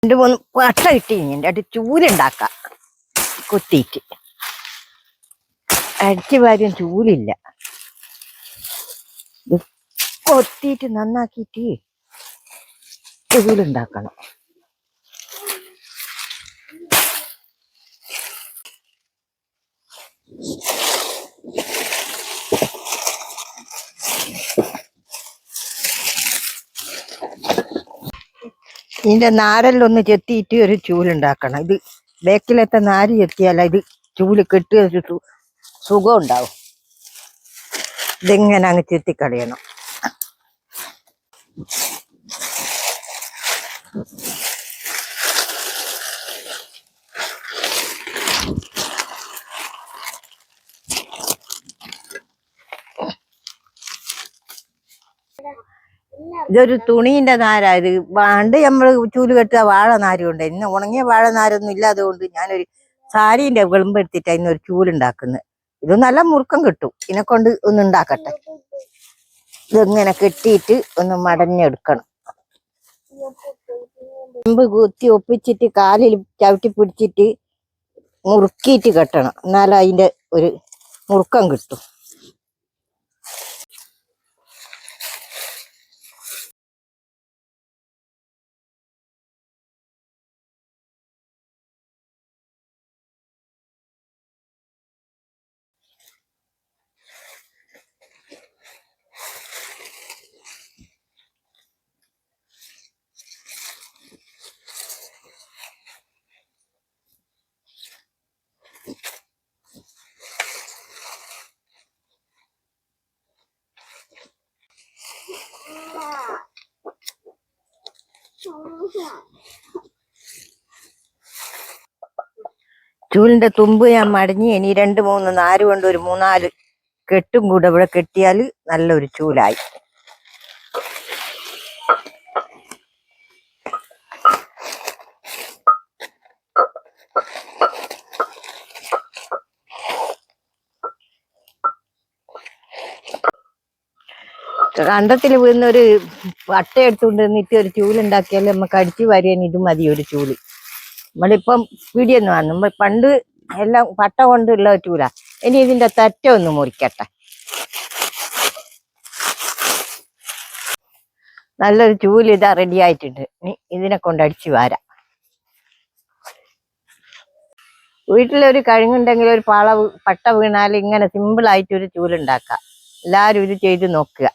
രണ്ട് മൂന്ന് പട്ട കിട്ടി എൻ്റെ അത് ചൂലുണ്ടാക്കാം. കൊത്തിയിട്ട് അടിച്ചു വാരിയും ചൂലില്ല. കൊത്തിയിട്ട് നന്നാക്കിയിട്ട് ചൂലുണ്ടാക്കണം. ഇതിന്റെ നാരെല്ലാം ചെത്തിയിട്ട് ഒരു ചൂലുണ്ടാക്കണം. ഇത് ബേക്കിലത്തെ നാര് ചെത്തിയാല ഇത് ചൂല് കെട്ടി ഒരു സുഖം ഉണ്ടാവും. ഇതെങ്ങനെ അങ്ങ് ചെത്തിക്കളയണം. ഇതൊരു തുണീന്റെ നാരാ. ഇത് പണ്ട് നമ്മള് ചൂല് കെട്ടുക വാഴ നാര് കൊണ്ട്. ഇന്ന് ഉണങ്ങിയ വാഴ നാരൊന്നും ഇല്ലാതുകൊണ്ട് ഞാനൊരു സാരീന്റെ വെളുമ്പെടുത്തിട്ട് അതിനൊരു ചൂലുണ്ടാക്കുന്നത്. ഇത് നല്ല മുറുക്കം കിട്ടും. ഇതിനെ കൊണ്ട് ഒന്ന് ഉണ്ടാക്കട്ടെ. ഇതിങ്ങനെ കെട്ടിയിട്ട് ഒന്ന് മടഞ്ഞെടുക്കണം. ചെമ്പ് കുത്തി ഒപ്പിച്ചിട്ട് കാലിൽ ചവിട്ടി പിടിച്ചിട്ട് മുറുക്കിയിട്ട് കെട്ടണം. എന്നാലും അതിന്റെ ഒരു മുറുക്കം കിട്ടും. ചൂലിന്റെ തുമ്പ് ഞാൻ മടങ്ങി. ഇനി 2-3 നാര് കൊണ്ട് ഒരു 3-4 കെട്ടും കൂടെ ഇവിടെ കെട്ടിയാൽ നല്ലൊരു ചൂലായി. കണ്ടത്തിൽ വീഴുന്ന ഒരു പട്ട എടുത്തുകൊണ്ട് നിന്നിട്ട് ഒരു ചൂലുണ്ടാക്കിയാൽ നമുക്ക് അടിച്ചു വാരിയാൻ ഇത് മതി ഒരു ചൂല്. നമ്മളിപ്പം പിടിയൊന്നും ആണ്. നമ്മൾ പണ്ട് എല്ലാം പട്ട കൊണ്ടുള്ള ചൂല. ഇനി ഇതിന്റെ തറ്റ ഒന്ന് മുറിക്കട്ടെ. നല്ലൊരു ചൂല് ഇതാ റെഡി ആയിട്ടുണ്ട്. ഇനി ഇതിനെ കൊണ്ട് അടിച്ചു വാരാം. വീട്ടിലൊരു കഴുങ്ങുണ്ടെങ്കിൽ ഒരു പട്ട വീണാൽ ഇങ്ങനെ സിമ്പിൾ ആയിട്ട് ഒരു ചൂലുണ്ടാക്കാം. എല്ലാവരും ഇത് ചെയ്ത് നോക്കുക.